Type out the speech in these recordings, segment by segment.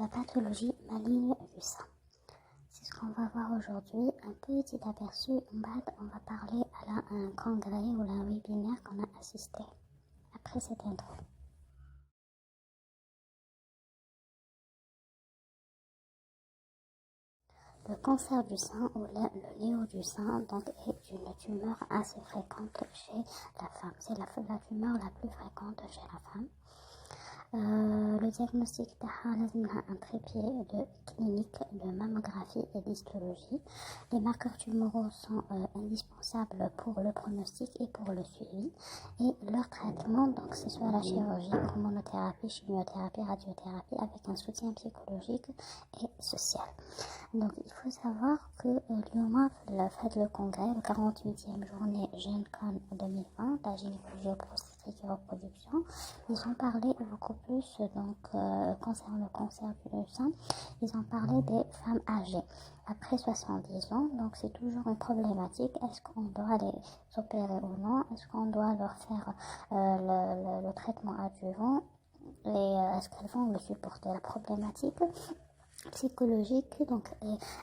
la pathologie maligne du sein. C'est ce qu'on va voir aujourd'hui, un petit aperçu. On va parler à un congrès ou à un webinaire qu'on a assisté après cette intro. Le cancer du sein ou le néo du sein donc, est une tumeur assez fréquente chez la femme. C'est la tumeur la plus fréquente chez la femme. Le diagnostic a un trépied de clinique de mammographie et d'histologie. Les marqueurs tumoraux sont indispensables pour le pronostic et pour le suivi. Et leur traitement, donc c'est soit la chirurgie, hormonothérapie, chimiothérapie, radiothérapie, avec un soutien psychologique et social. Donc il faut savoir que l'UMA fait le congrès, le 48e journée GenCon 2020, la gynécologie obstétrique et reproduction. Ils ont parlé beaucoup plus concernant le cancer du sein. Ils ont parlé des femmes âgées après 70 ans. Donc c'est toujours une problématique. Est-ce qu'on doit les opérer ou non? Est-ce qu'on doit leur faire le traitement adjuvant? Et est-ce qu'elles vont le supporter? La problématique psychologique,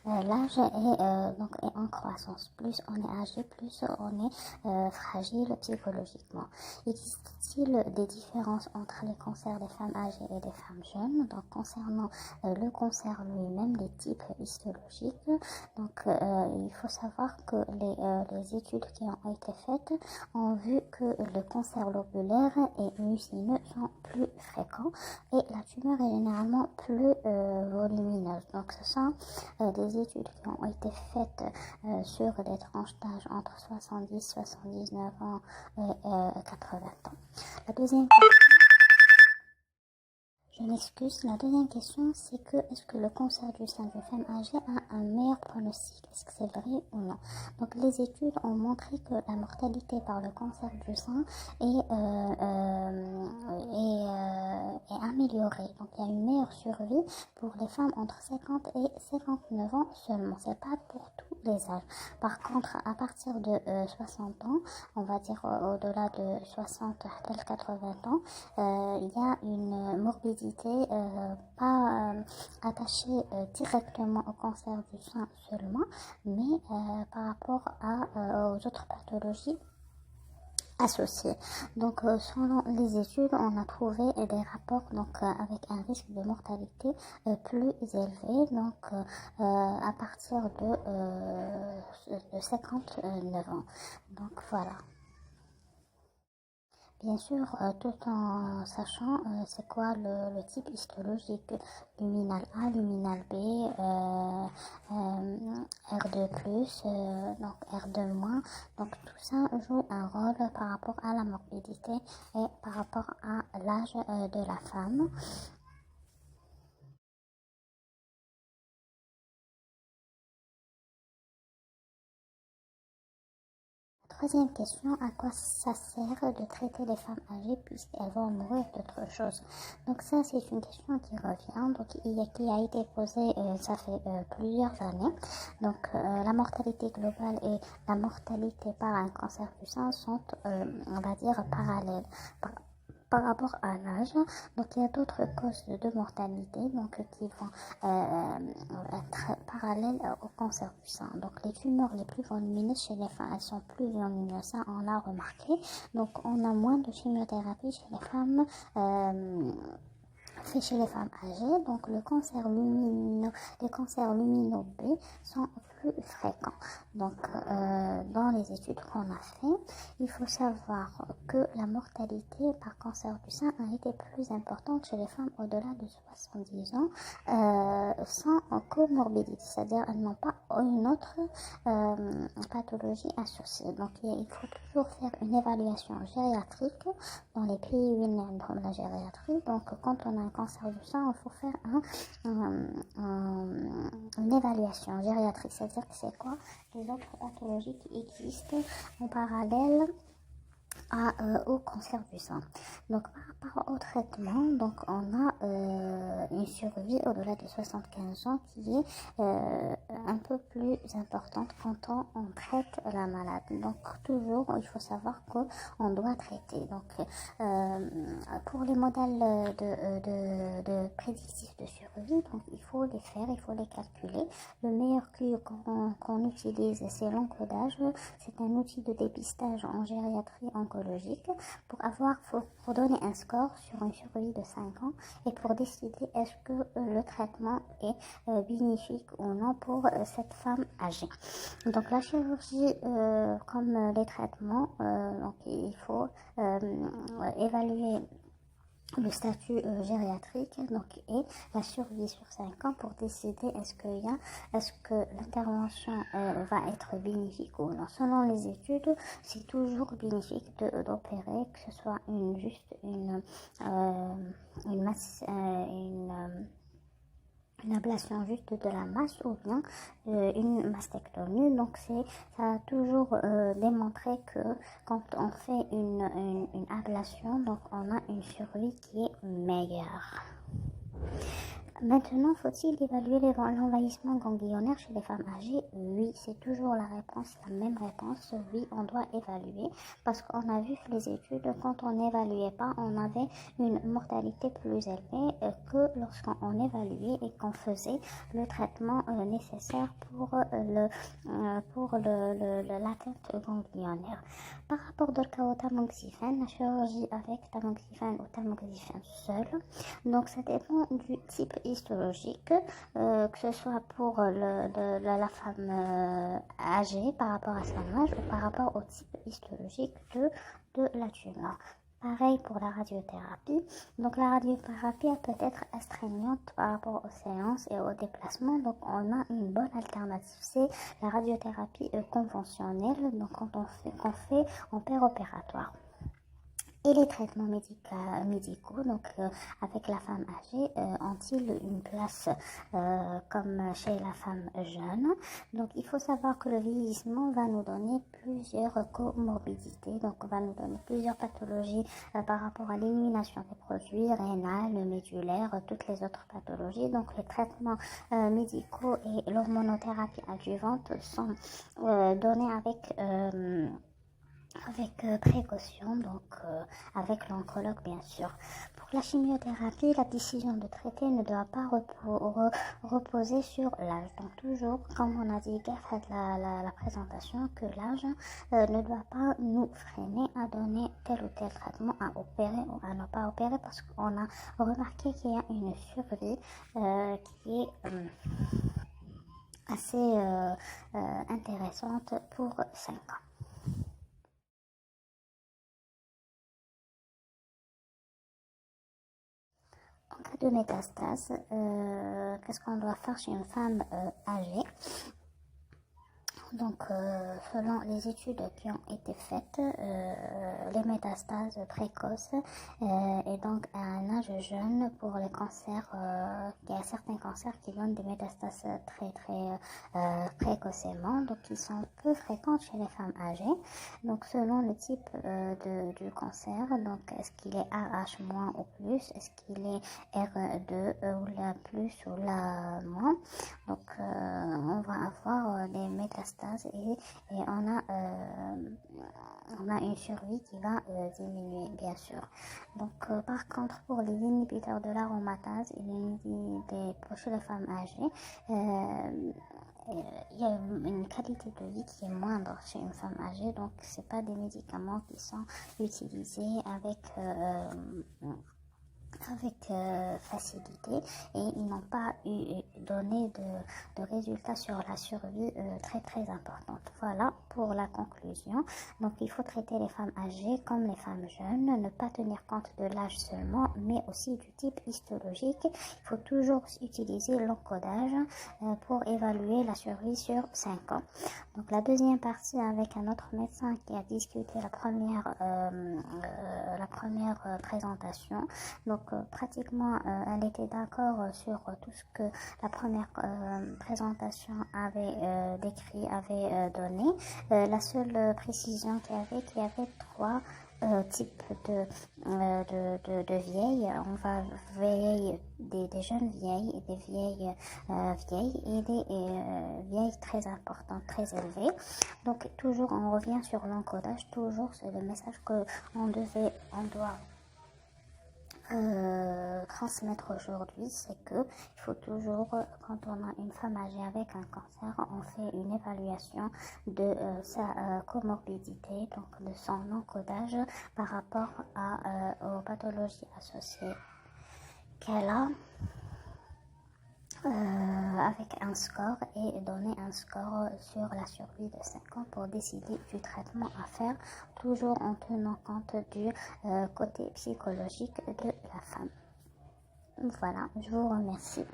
l'âge est en croissance. Plus on est âgé, plus on est fragile psychologiquement. Existe-t-il des différences entre les cancers des femmes âgées et des femmes jeunes? Donc concernant le cancer lui-même, les types histologiques, il faut savoir que les études qui ont été faites ont vu que le cancer lobulaire et mucineux sont plus fréquents et la tumeur est généralement plus volumineuse. Donc ce sont des études qui ont été faites sur des tranches d'âge entre 70, 79 ans et 80 ans. La deuxième question, c'est que est-ce que le cancer du sein d'une femme âgée a un meilleur pronostic? Est-ce que c'est vrai ou non? Donc les études ont montré que la mortalité par le cancer du sein est améliorée. Donc il y a une meilleure survie pour les femmes entre 50 et 59 ans seulement. C'est pas pour tous les âges. Par contre, à partir de 60 ans, on va dire au-delà de 60 à 80 ans, il y a une morbidité pas attachée directement au cancer du sein seulement, mais par rapport aux autres pathologies associées. Donc selon les études, on a trouvé des rapports avec un risque de mortalité plus élevé, à partir de 59 ans. Donc voilà. Bien sûr, tout en sachant c'est quoi le type histologique, luminal A, luminal B, R2+, donc R2-. Donc tout ça joue un rôle par rapport à la morbidité et par rapport à l'âge de la femme. Troisième question, à quoi ça sert de traiter les femmes âgées puisqu'elles vont mourir d'autre chose? Donc ça, c'est une question qui revient, qui a été posée, ça fait plusieurs années. Donc la mortalité globale et la mortalité par un cancer du sein sont, on va dire, parallèles. Par rapport à l'âge, donc il y a d'autres causes de mortalité qui vont être parallèles au cancer du sein. Donc les tumeurs les plus volumineuses chez les femmes, elles sont plus volumineuses, ça on l'a remarqué. Donc on a moins de chimiothérapie chez les femmes. Fait chez les femmes âgées, donc les cancers lumineux B sont plus fréquents. Donc, dans les études qu'on a fait, il faut savoir que la mortalité par cancer du sein a été plus importante chez les femmes au-delà de 70 ans, sans comorbidité, c'est-à-dire elles n'ont pas une autre pathologie associée. Donc, il faut toujours faire une évaluation gériatrique dans les pays où il y a la gériatrie. Donc, quand on a un cancer du sein, il faut faire une évaluation gériatrique. C'est-à-dire que c'est quoi les autres pathologies qui existent en parallèle au cancer du sein. Donc par rapport au traitement, on a une survie au-delà de 75 ans qui est un peu plus importante quand on traite la malade. Donc toujours, il faut savoir qu'on doit traiter. Donc pour les modèles de prédictifs de survie, donc il faut les faire, il faut les calculer. Le meilleur QI qu'on utilise, c'est l'encodage. C'est un outil de dépistage en gériatrie oncologique pour donner un score sur une survie de 5 ans et pour décider est-ce que le traitement est bénéfique ou non pour cette femme âgée. Donc la chirurgie, comme les traitements, donc il faut évaluer le statut gériatrique donc, et la survie sur 5 ans pour décider est-ce que l'intervention va être bénéfique ou non. Selon les études, c'est toujours bénéfique d'opérer, que ce soit une ablation juste de la masse ou bien une mastectomie. Donc ça a toujours démontré que quand on fait une ablation, donc on a une survie qui est meilleure. Maintenant, faut-il évaluer l'envahissement ganglionnaire chez les femmes âgées? Oui, c'est toujours la même réponse. Oui, on doit évaluer parce qu'on a vu que les études, quand on n'évaluait pas, on avait une mortalité plus élevée que lorsqu'on évaluait et qu'on faisait le traitement nécessaire pour l'atteinte ganglionnaire. Par rapport au tamoxifène, la chirurgie avec tamoxifène ou tamoxifène seul, donc ça dépend du type histologique, que ce soit pour la femme âgée par rapport à son âge ou par rapport au type histologique de la tumeur. Pareil pour la radiothérapie. Donc la radiothérapie peut être astreignante par rapport aux séances et aux déplacements. Donc on a une bonne alternative, c'est la radiothérapie conventionnelle. Donc quand on fait en péropératoire. Et les traitements médicaux, donc avec la femme âgée, ont-ils une place comme chez la femme jeune? Donc il faut savoir que le vieillissement va nous donner plusieurs comorbidités, donc va nous donner plusieurs pathologies par rapport à l'élimination des produits rénales, médulaires, toutes les autres pathologies. Donc les traitements médicaux et l'hormonothérapie adjuvante sont donnés avec précaution, donc avec l'oncologue bien sûr. Pour la chimiothérapie, la décision de traiter ne doit pas reposer sur l'âge. Donc toujours, comme on a dit la présentation, que l'âge ne doit pas nous freiner à donner tel ou tel traitement, à opérer ou à ne pas opérer, parce qu'on a remarqué qu'il y a une survie qui est assez intéressante pour 5 ans. En cas de métastase, qu'est-ce qu'on doit faire chez une femme âgée? Donc, selon les études qui ont été faites, les métastases précoces et donc à un âge jeune pour les cancers, il y a certains cancers qui donnent des métastases très précocement, donc ils sont peu fréquents chez les femmes âgées. Donc, selon le type du cancer, donc est-ce qu'il est RH- ou plus, est-ce qu'il est R2 ou la plus ou la moins, donc on va avoir des métastases et on a une survie qui va diminuer bien sûr. Donc par contre pour les inhibiteurs de l'aromatase chez les femmes âgées, il y a une qualité de vie qui est moindre chez une femme âgée, donc c'est pas des médicaments qui sont utilisés avec facilité et ils n'ont pas donné de résultats sur la survie très importante. Voilà pour la conclusion. Donc il faut traiter les femmes âgées comme les femmes jeunes, ne pas tenir compte de l'âge seulement, mais aussi du type histologique. Il faut toujours utiliser l'encodage pour évaluer la survie sur 5 ans. Donc la deuxième partie avec un autre médecin qui a discuté la première présentation. Donc pratiquement elle était d'accord sur tout ce que la première présentation avait décrit, avait donné. La seule précision qu'il y avait 3 type de vieilles. On va veiller des jeunes vieilles et des vieilles vieilles et des vieilles très importantes, très élevées. Donc toujours on revient sur l'encodage, toujours c'est le message que on doit transmettre aujourd'hui, c'est que il faut toujours, quand on a une femme âgée avec un cancer, on fait une évaluation de sa comorbidité, donc de son encodage par rapport aux pathologies associées qu'elle a, avec un score et donner un score sur la survie de 5 ans pour décider du traitement à faire, toujours en tenant compte du côté psychologique de la femme. Voilà, je vous remercie.